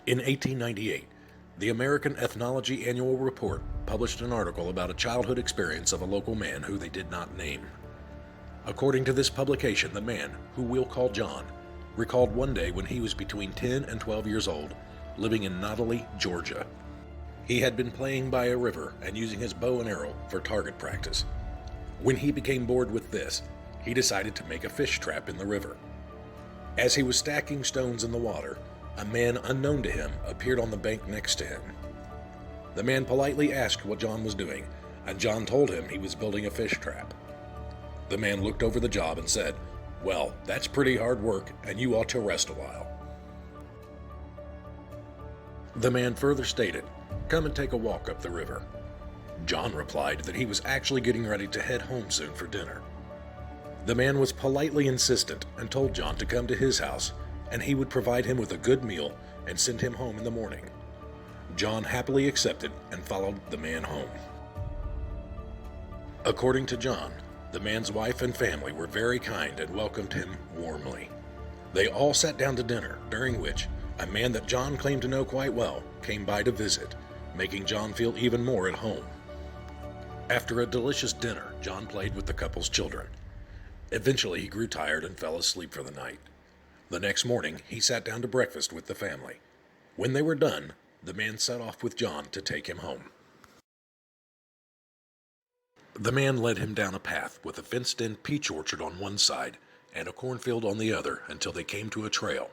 In 1898, the American Ethnology Annual Report published an article about a childhood experience of a local man who they did not name. According to this publication, the man, who we'll call John, recalled one day when he was between 10 and 12 years old, living in Nautilus, Georgia. He had been playing by a river and using his bow and arrow for target practice. When he became bored with this, he decided to make a fish trap in the river. As he was stacking stones in the water, a man unknown to him appeared on the bank next to him. The man politely asked what John was doing, and John told him he was building a fish trap. The man looked over the job and said, "Well, that's pretty hard work, and you ought to rest a while." The man further stated, "Come and take a walk up the river." John replied that he was actually getting ready to head home soon for dinner. The man was politely insistent and told John to come to his house, and he would provide him with a good meal and send him home in the morning. John happily accepted and followed the man home. According to John, the man's wife and family were very kind and welcomed him warmly. They all sat down to dinner, during which a man that John claimed to know quite well came by to visit, making John feel even more at home. After a delicious dinner, John played with the couple's children. Eventually, he grew tired and fell asleep for the night. The next morning, he sat down to breakfast with the family. When they were done, the man set off with John to take him home. The man led him down a path with a fenced-in peach orchard on one side and a cornfield on the other until they came to a trail.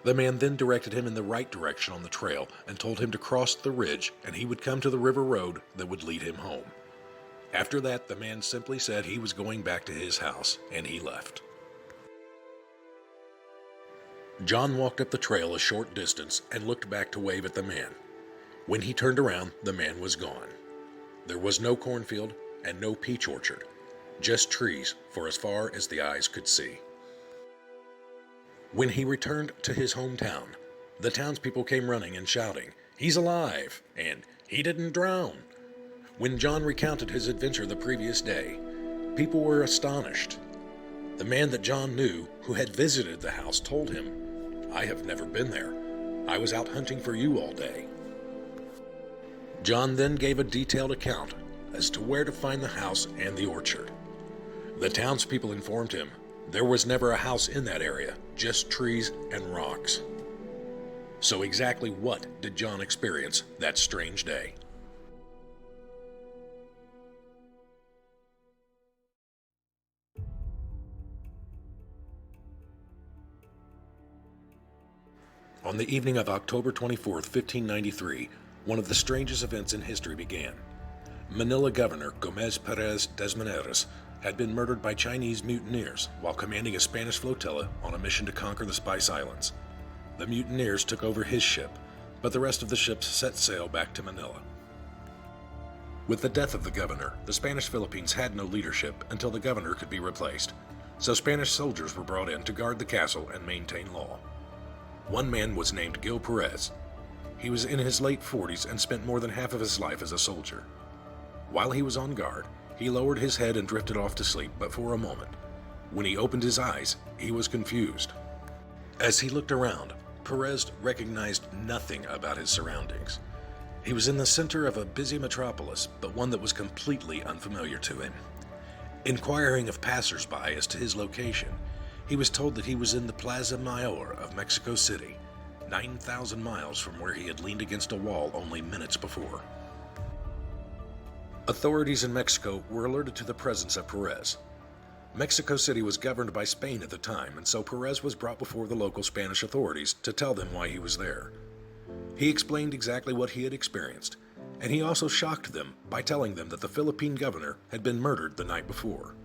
The man then directed him in the right direction on the trail and told him to cross the ridge and he would come to the river road that would lead him home. After that, the man simply said he was going back to his house, and he left. John walked up the trail a short distance and looked back to wave at the man. When he turned around, the man was gone. There was no cornfield and no peach orchard, just trees for as far as the eyes could see. When he returned to his hometown, the townspeople came running and shouting, "He's alive!" and "He didn't drown!" When John recounted his adventure the previous day, people were astonished. The man that John knew, who had visited the house, told him, "I have never been there. I was out hunting for you all day." John then gave a detailed account as to where to find the house and the orchard. The townspeople informed him there was never a house in that area, just trees and rocks. So exactly what did John experience that strange day? On the evening of October 24th, 1593, one of the strangest events in history began. Manila Governor Gil Perez had been murdered by Chinese mutineers while commanding a Spanish flotilla on a mission to conquer the Spice Islands. The mutineers took over his ship, but the rest of the ships set sail back to Manila. With the death of the governor, the Spanish Philippines had no leadership until the governor could be replaced, so Spanish soldiers were brought in to guard the castle and maintain law. One man was named Gil Perez. He was in his late 40s and spent more than half of his life as a soldier. While he was on guard, he lowered his head and drifted off to sleep, but for a moment. When he opened his eyes, he was confused. As he looked around, Perez recognized nothing about his surroundings. He was in the center of a busy metropolis, but one that was completely unfamiliar to him. Inquiring of passers-by as to his location, he was told that he was in the Plaza Mayor of Mexico City, 9,000 miles from where he had leaned against a wall only minutes before. Authorities in Mexico were alerted to the presence of Perez. Mexico City was governed by Spain at the time, and so Perez was brought before the local Spanish authorities to tell them why he was there. He explained exactly what he had experienced, and he also shocked them by telling them that the Philippine governor had been murdered the night before.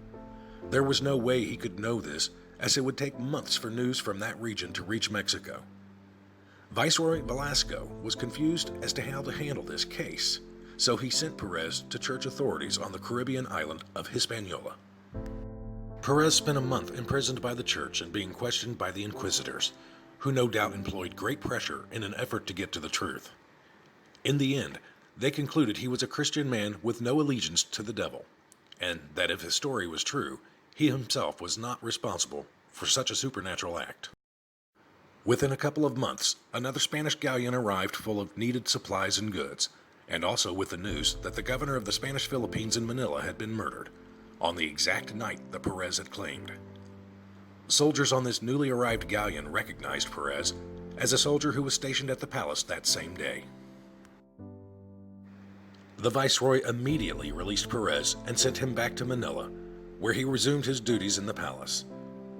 There was no way he could know this, as it would take months for news from that region to reach Mexico. Viceroy Velasco was confused as to how to handle this case, so he sent Perez to church authorities on the Caribbean island of Hispaniola. Perez spent a month imprisoned by the church and being questioned by the inquisitors, who no doubt employed great pressure in an effort to get to the truth. In the end, they concluded he was a Christian man with no allegiance to the devil, and that if his story was true, he himself was not responsible for such a supernatural act. Within a couple of months, another Spanish galleon arrived full of needed supplies and goods, and also with the news that the governor of the Spanish Philippines in Manila had been murdered, on the exact night that Perez had claimed. Soldiers on this newly arrived galleon recognized Perez as a soldier who was stationed at the palace that same day. The viceroy immediately released Perez and sent him back to Manila, where he resumed his duties in the palace.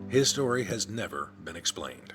His story has never been explained.